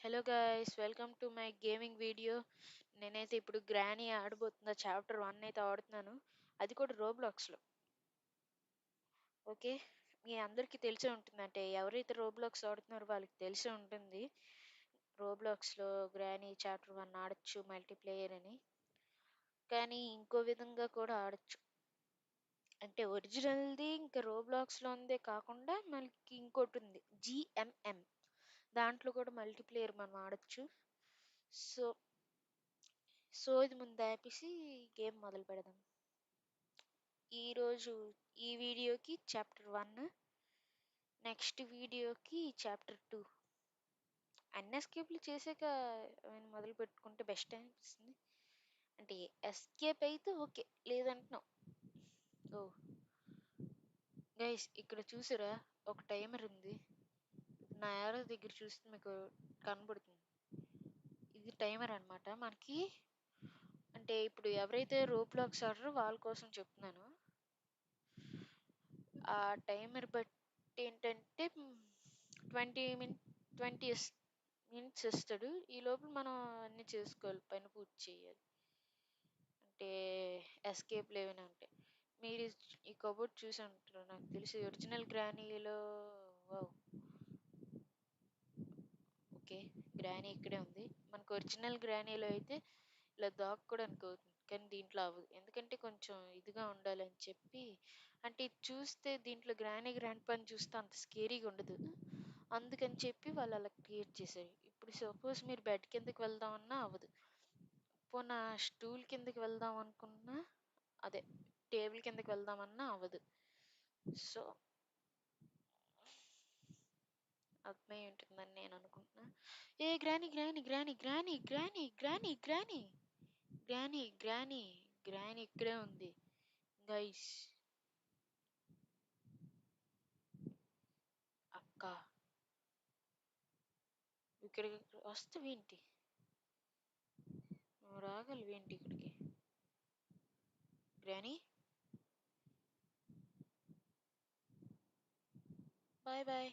Hello guys, welcome to my gaming video. నేనైతే ఇప్పుడు granny ఆడబోతున్నా. Chapter 1 అయితే ఆడుతున్నాను, అది కూడా రోబ్లాక్స్లో. ఓకే, మీ అందరికీ తెలిసే ఉంటుంది, అంటే ఎవరైతే రోబ్లాక్స్ ఆడుతున్నారో వాళ్ళకి తెలిసే ఉంటుంది. రోబ్లాక్స్లో గ్రానీ చాప్టర్ 1 ఆడచ్చు మల్టీప్లేయర్ అని. కానీ ఇంకో విధంగా కూడా ఆడచ్చు, అంటే ఒరిజినల్ది ఇంకా రోబ్లాక్స్లో ఉందే కాకుండా మనకి ఇంకోటి ఉంది జిఎంఎం. దాంట్లో కూడా మల్టీప్లేయర్ మనం ఆడచ్చు. సో ఇది ముందు ఆపేసి గేమ్ మొదలు పెడదాం. ఈరోజు ఈ వీడియోకి చాప్టర్ 1, నెక్స్ట్ వీడియోకి చాప్టర్ 2. అన్ని ఎస్కేప్లు చేసాక మొదలు పెట్టుకుంటే బెస్ట్ అనిపిస్తుంది. అంటే ఎస్కేప్ అయితే ఓకే, లేదంటున్నాం. ఓ గైస్, ఇక్కడ చూసారా ఒక టైమర్ ఉంది. నా యారో దగ్గర చూస్తే మీకు కనబడుతుంది. ఇది టైమర్ అనమాట మనకి. అంటే ఇప్పుడు ఎవరైతే రోబ్లాక్స్ ఆడరో వాళ్ళ కోసం చెప్తున్నాను. ఆ టైమర్ బట్టి ఏంటంటే 20 మినిట్స్ ఇస్తాడు. ఈ లోపల మనం అన్ని చేసుకోవాలి, పని పూర్తి చేయాలి. అంటే ఎస్కేప్ లేవని ఉంటాయి. మీరు ఈ కబోర్డ్ చూసి ఉంటారు, నాకు తెలిసి ఒరిజినల్ గ్రానీలో. వావ్, ఓకే, గ్రానీ ఇక్కడే ఉంది. మనకు ఒరిజినల్ గ్రానీలో అయితే ఇలా దాక్కోవడానికి అవుతుంది, కానీ దీంట్లో అవ్వదు. ఎందుకంటే కొంచెం ఇదిగా ఉండాలని చెప్పి, అంటే ఇది చూస్తే దీంట్లో గ్రాండ్ పని చూస్తే అంత స్కేరీగా ఉండదు. అందుకని చెప్పి వాళ్ళు అలా క్రియేట్ చేశారు. ఇప్పుడు సపోజ్ మీరు బెడ్ కిందకి వెళ్దామన్నా అవ్వదు, పోనా స్టూల్ కిందకి వెళ్దాం అనుకున్నా, అదే టేబుల్ కిందకి వెళ్దామన్నా అవ్వదు. సో అర్థమై ఉంటుందని నేను అనుకుంటున్నా. ఏ granny granny granny granny granny granny granny granny granny granny ఇక్కడే ఉంది గైస్. అక్క, ఇక్కడికి వస్తావేంటి? నువ్వు రాగలవేంటి ఇక్కడికి? Granny, bye bye.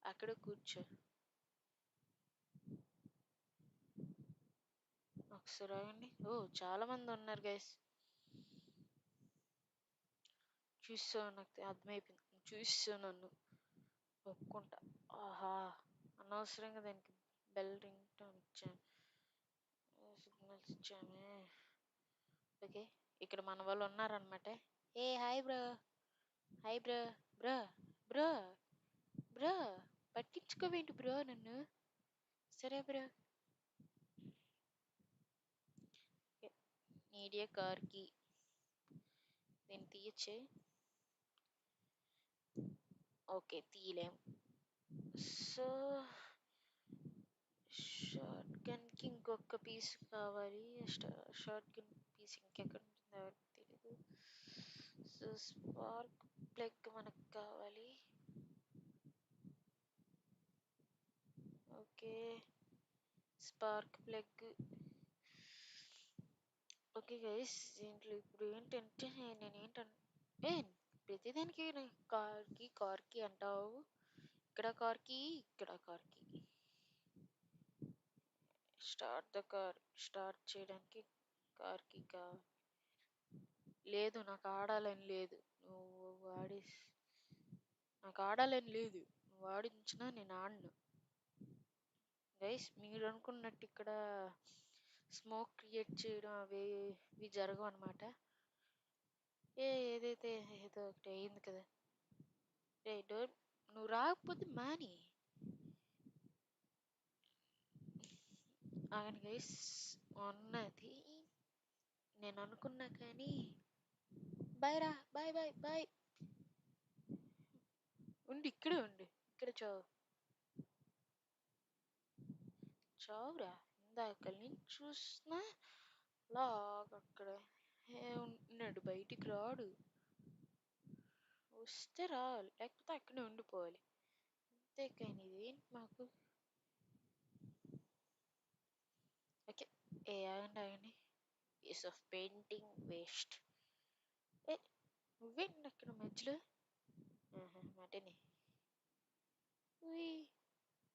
అక్కడ కూర్చో. ఒకసారి ఆగండి. ఓ, చాలా మంది ఉన్నారు గైస్. చూసావు, నాకు అర్థమైపోయింది. చూసావు నన్ను, ఒప్పుకుంటా. ఆహా, అనవసరంగా దానికి బెల్ రింగ్ టోన్ ఇచ్చాను, సిగ్నల్స్ ఇచ్చామే. ఓకే, ఇక్కడ మన వాళ్ళు ఉన్నారనమాట. ఏ hi bro, hi bro. Bro bro bro పట్టించుకోవేంటి బ్రో నన్ను? సరే బ్రో. మీడియా కార్కి దీన్ని తీయచ్చే. ఓకే, తీయలేం. సో షార్ట్ గన్కి ఇంకొక పీస్ కావాలి. షార్ట్ గన్ పీస్ ఇంకెక్కడ ఉంటుందో ఎవరికి తెలీదు. సో స్పార్క్ ప్లగ్ మనకు కావాలి. Okay, spark plug. Okay guys, దీంట్లో ఇప్పుడు ఏంటంటే ఏ ప్రతిదానికి కార్కి అంటావు. ఇక్కడ కార్కి, ఇక్కడ కార్కి. స్టార్ట్ ద కార్, స్టార్ట్ చేయడానికి కార్కి కావాలి. లేదు, నాకు ఆడాలని లేదు. నువ్వు వాడి నాకు ఆడాలని లేదు. నువ్వు ఆడించినా నేను ఆడను. గైస్, మీరు అనుకున్నట్టు ఇక్కడ స్మోక్ క్రియేట్ చేయడం ఇవి జరగవు అనమాట. ఏదైతే ఏదో ఒకటి అయింది కదా. డోర్, నువ్వు రాకపోతే మాని. ఆగండి గైస్, ఉన్నది నేను అనుకున్నా కానీ. బాయ్ రా, బాయ్ బాయ్ బాయ్. ఉండి ఇక్కడే ఉండు, ఇక్కడ చావు. చావురా, ఇందాక నుంచి చూస్తున్నా లాగా అక్కడ ఉన్నాడు, బయటికి రాడు. వస్తే రావాలి, లేకపోతే అక్కడే ఉండిపోవాలి. అంతేకాని ఇదేంటి మాకు. ఓకే, ఆగండి ఆగండి. Piece of painting waste. ఏ, నువ్వేంటి అక్కడ మధ్యలో? మటనే.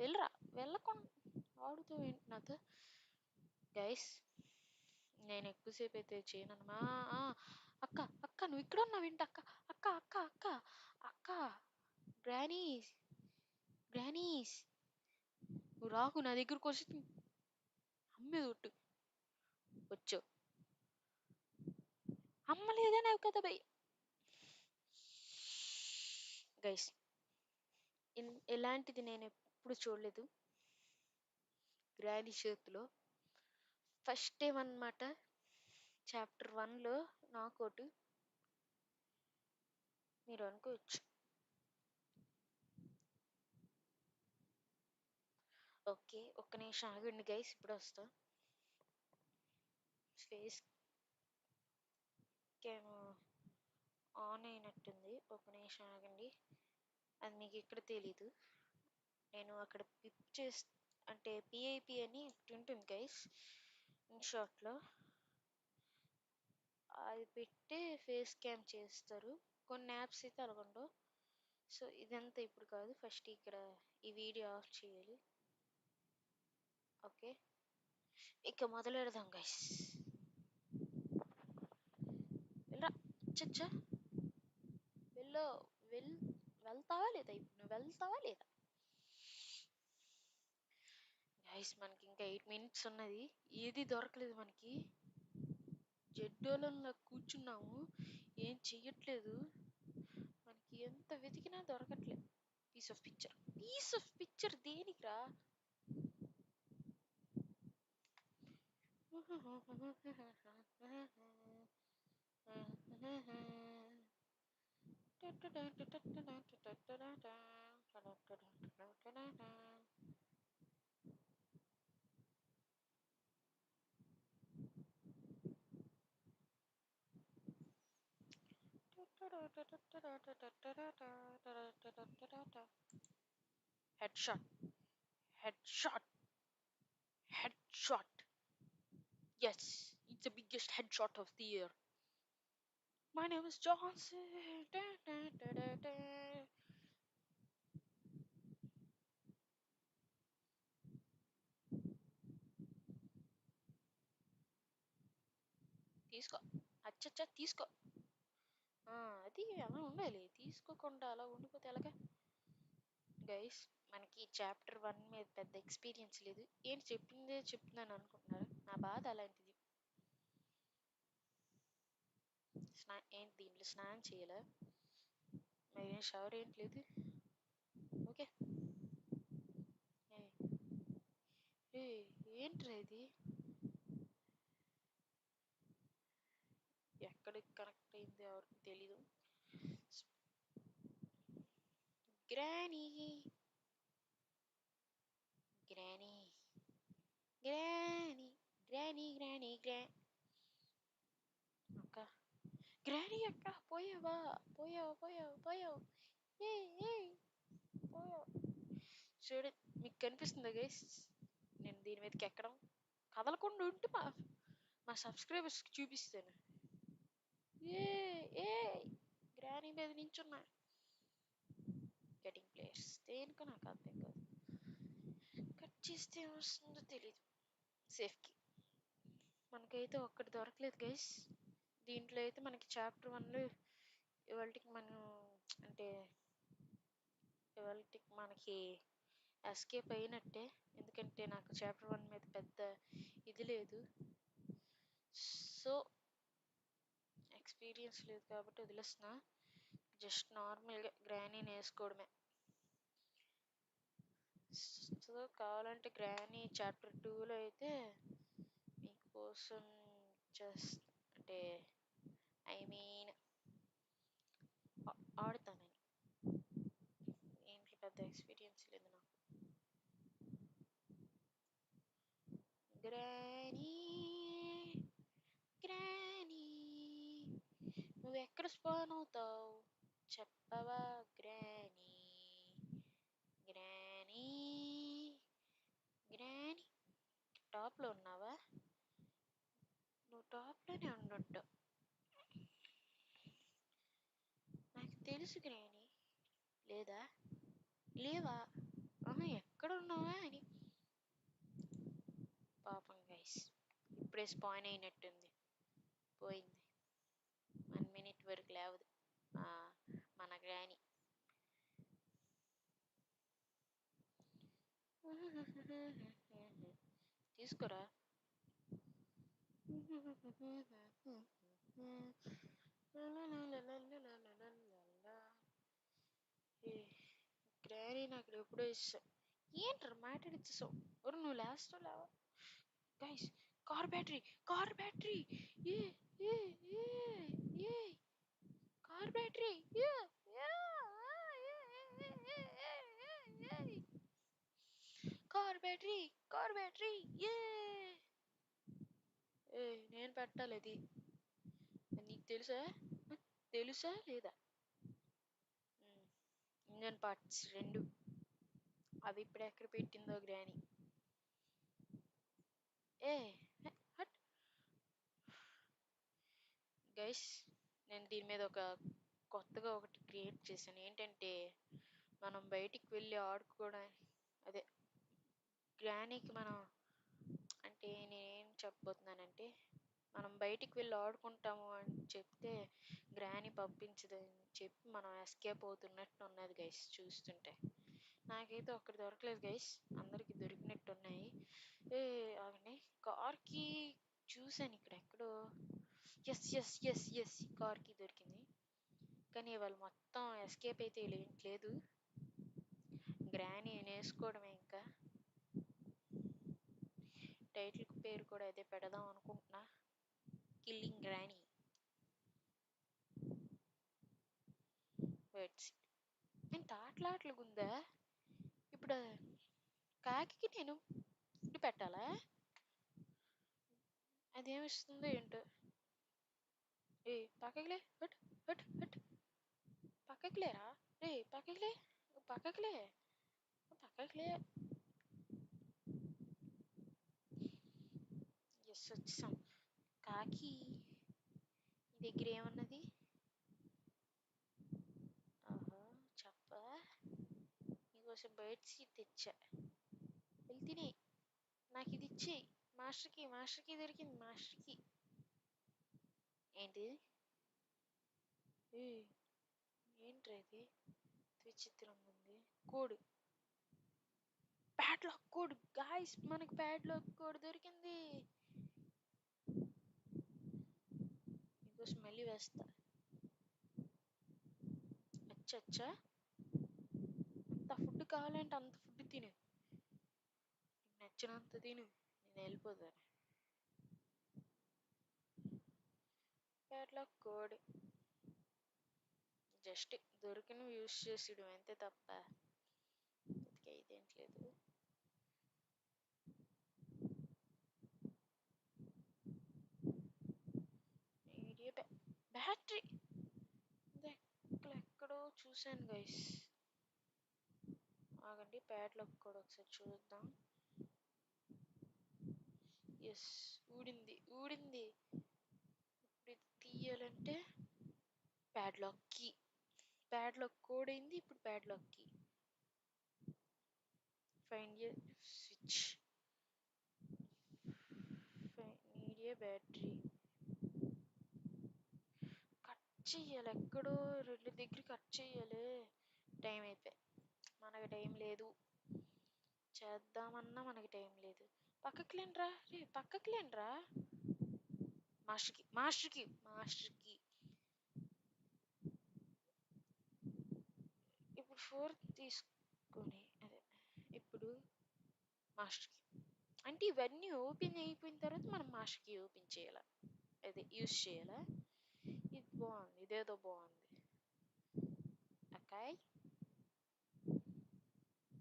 వెళ్ళరా, వెళ్ళకుండా ఆడుతూ ఏంటి నాతో గైస్. నేను ఎక్కువసేపు అయితే చేయనమ్మా. అక్క అక్క నువ్వు ఇక్కడ ఉన్నావు ఏంటి అక్క, అక్క అక్క అక్క అక్క గ్రానీస్ గ్రానీస్ నువ్వు రాకు నా దగ్గరకు వచ్చి అమ్మేది ఒట్టు వచ్చు. అమ్మ లేదనే కదా బై గైస్. ఎలాంటిది నేను ఎప్పుడు చూడలేదు గ్రానీ చేతిలో. ఫస్ట్ టైం అన్నమాట. చాప్టర్ 1లో నాకోటి మీరు అనుకోవచ్చు. ఓకే, ఒక్క నిమిషం ఆగండి గైస్, ఇప్పుడు వస్తా. ఫేస్ క్యామ్ ఆన్ అయినట్టుంది, ఒక నిమిషం ఆగండి. అది మీకు ఇక్కడ తెలీదు, నేను అక్కడ పిప్ చేసి అంటే పిఐపి అని ఒకటి ఉంటుంది గైస్ ఇన్షాట్లో. అది పెట్టి ఫేస్ క్యామ్ చేస్తారు. కొన్ని యాప్స్ అయితే అలాగుండవు. సో ఇదంతా ఇప్పుడు కాదు, ఫస్ట్ ఇక్కడ ఈ వీడియో ఆఫ్ చేయాలి. ఓకే, ఇక మొదలెడదాం గైస్. వెళ్ళరా చచ్చా, వెళ్ళు వెళ్తావా లేదా, ఇప్పుడు నువ్వు వెళ్తావా లేదా గైస్. మనకి ఇంకా 8 minutes ఉన్నది, ఏది దొరకలేదు మనకి. జడ్డోళ్ళలా కూర్చున్నాము, ఏం చెయ్యట్లేదు. మనకి ఎంత వెతికినా దొరకట్లేదు. పీస్ ఆఫ్ పిక్చర్ దేనికిరా. Headshot, headshot, headshot. Yes, it's the biggest headshot of the year. My name is Johnson. తీసుకో, అచ్చచ్చ తీసుకో. అది అలా ఉండాలి, తీసుకోకుండా అలా ఉండిపోతే ఎలాగా గైస్. మనకి చాప్టర్ 1 మీద పెద్ద ఎక్స్పీరియన్స్ లేదు. ఏంటి చెప్పిందే చెప్తున్నాను అనుకుంటున్నారా, నా బాధ అలాంటిది. ఏంటి దీంట్లో స్నానం చేయాలా, మరి షవర్ ఏంటి లేదు. ఓకే, ఏంట్రా ఇది, ఎక్కడికి కనెక్ట్ అయింది ఎవరికి తెలీదు. Granny granny granny granny granny అక్క, గ్రానీ అక్క, పోయావా పోయావు పోయావు పోయావు, ఏ పోయావు. చూడు, మీకు కనిపిస్తుందా గైస్, నేను దీని మీదకి ఎక్కడం కదలకుండా ఉంటే మా సబ్స్క్రైబర్స్కి చూపిస్తాను. ఏ గ్రానీ మీద నించున్నా. గెటింగ్ ప్లేయర్స్ దేనికో నాకు అర్థం కాదు. కట్ చేస్తే ఏమొస్తుందో తెలీదు. సేఫ్కి మనకైతే ఒక్కటి దొరకలేదు గైస్. దీంట్లో అయితే మనకి చాప్టర్ 1లో ఇవాళకి మనం అంటే ఇవాళకి మనకి ఎస్కేప్ అయినట్టే, ఎందుకంటే నాకు చాప్టర్ 1 మీద పెద్ద ఇది లేదు. సో ఎక్స్పీరియన్స్ లేదు కాబట్టి వదిలేస్తున్నా. జస్ట్ నార్మల్గా గ్రానీని వేసుకోవడమే. సో కావాలంటే గ్రానీ చాప్టర్ 2లో అయితే మీకోసం జస్ట్ అంటే ఐ మీన్ ఆడతానని. ఏంటి పెద్ద ఎక్స్పీరియన్స్ లేదు నాకు. గ్రానీ గ్రానీ నువ్వు ఎక్కడ స్పాన్ అవుతావు చెప్పవా గ్రానీ. గ్రానీ గ్రానీ టాప్లో ఉన్నావా, నువ్వు టాప్లోనే ఉండుంటావు నాకు తెలుసు గ్రానీ. లేదా లేవా, ఎక్కడ ఎక్కడున్నావా అని. పాపం గైస్, ఇప్పుడే స్పాయిన్ అయినట్టుంది. పోయింది. 1 minute వరకు లేవదు మన గ్రాని. తీసుకురా. గ్రాని నాకు ఎప్పుడో ఇష్టం. ఏంట్రా మాట్లాడిచ్చేసావు. నువ్వు లేస్తావు లేవా గైస్. కార్ బ్యాటరీ ఏ ఏ ఏ ఏ కార్ బ్యాటరీ కార్ బ్యాటరీ నేను పెట్టాలి అది. నీకు తెలుసా లేదా? ఇంజన్ పార్ట్స్ 2 అవి ఇప్పుడు ఎక్కడ పెట్టిందో గ్రాని. హట్ గైస్, నేను దీని మీద కొత్తగా ఒకటి క్రియేట్ చేశాను. ఏంటంటే మనం బయటికి వెళ్ళి ఆడుకోవడానికి, అదే గ్రానీకి మనం, అంటే నేనేం చెప్పబోతున్నానంటే, మనం బయటికి వెళ్ళి ఆడుకుంటాము అని చెప్తే గ్రాని పంపించదని చెప్పి మనం ఎస్కేప్ అవుతున్నట్టు ఉన్నది గైస్ చూస్తుంటే. నాకైతే ఒక్కటి దొరకలేదు గైస్, అందరికి దొరికినట్టు ఉన్నాయి. ఆగండి, కార్కి చూసాను ఇక్కడ ఎక్కడో. ఎస్ కార్కి దొరికింది. కానీ వాళ్ళు మొత్తం ఎస్కేప్ అయితే లేదు. గ్రాని వేసుకోవడమే. ఇంకా టైటిల్ పేరు కూడా అదే పెడదాం అనుకుంటున్నా, కిల్లింగ్ గ్రాని. ఎంత ఆటలాటలుగా ఉందా. ఇప్పుడు కాకి నేను ఫుడ్ పెట్టాలా? అదేమిస్తుందో ఏంటో. పక్కకిలే, హట్ హట్ హట్ పక్కకిలేరా. పక్కకిలే పక్కకిలే పక్కకిలే. ఎస్, వచ్చేసాం. కాకి నీ దగ్గర ఏమన్నది? చెప్ప. నీకోసం బర్డ్ సీట్ తెచ్చా, వెళ్ళి తిని. నాకు ఇది ఇచ్చేయి. మాస్టర్కి దొరికింది. మాస్టర్కి ఏంటి? ఏంట్రా ఇది విచిత్రంగా ఉంది. కోడ్, ప్యాడ్లాక్ కోడ్ గాయస్, మనకి ప్యాడ్లాక్ కోడ్ దొరికింది. నీకోసం మళ్ళీ వేస్తా. అచ్చా, అంత ఫుడ్ కావాలంటే అంత ఫుడ్ తిను, నీకు నచ్చినంత తిను, నేను వెళ్ళిపోతాను. ప్యాడ్లాక్ కోడ్ జస్ట్ దొరికిన యూజ్ చేసిడు అంతే తప్ప ఇదేంటి లేదు. బ్యాటరీ ఎక్కడో చూసాను గైస్. ఆగండి, ప్యాడ్లాక్ కోడ్ ఒకసారి చూద్దాం. ఎస్, ఊడింది. ఇప్పుడు ఇది తీయాలంటే ప్యాడ్లాక్ కోడ్ అయింది. ఇప్పుడు padlock key. Find a switch, need a battery. Cut చెయ్యాలి, ఎక్కడో 2 దగ్గర కట్ చెయ్యాలి. టైం అయిపోయి, మనకి టైం లేదు. చేద్దామన్నా మనకి టైం లేదు. పక్కకి లేండ్రా. మాస్టర్కి ఇప్పుడు 4 తీసుకొని, అదే ఇప్పుడు మాస్టర్కి అంటే ఇవన్నీ ఓపెన్ అయిపోయిన తర్వాత మనం మాస్టర్కి ఓపెన్ చేయాలా, అదే యూజ్ చేయాలా. ఇది బాగుంది, ఇదేదో బాగుంది. అక్కాయ్,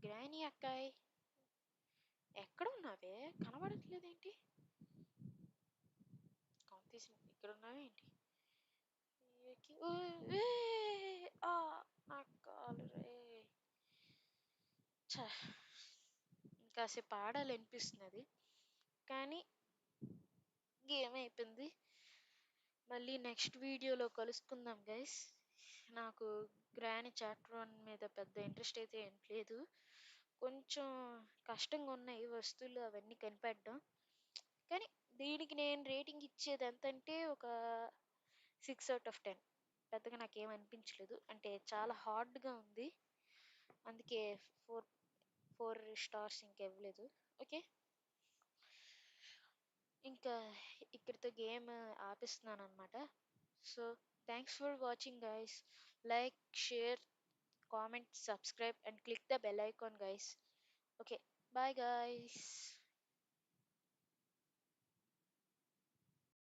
గ్రాని అక్కాయ్, ఎక్కడ ఉన్నావే? కనబడట్లేదేంటి? కాంపిటీషన్ ఇక్కడ ఉన్నావేంటి? నాకు కాలు రే. ఇంకాసేపు ఆడాలి అనిపిస్తున్నది, కానీ గేమ్ అయిపోయింది. మళ్ళీ నెక్స్ట్ వీడియోలో కలుసుకుందాం గైస్. నాకు గ్రాని చాప్టర్ 1 మీద పెద్ద ఇంట్రెస్ట్ అయితే ఏం లేదు. కొంచెం కష్టంగా ఉన్నాయి వస్తువులు అవన్నీ కనిపెట్టడం. కానీ దీనికి నేను రేటింగ్ ఇచ్చేది ఎంతంటే ఒక 6/10. పెద్దగా నాకేం అనిపించలేదు. అంటే చాలా హార్డ్‌గా ఉంది. అందుకే 4, 4 స్టార్స్ ఇంకా ఇవ్వలేదు. ఓకే. ఇంకా ఇక్కడితో గేమ్ ఆపేస్తున్నాననమాట. So, thanks for watching guys. Like, share, comment, subscribe and click the bell icon guys. Okay, bye guys.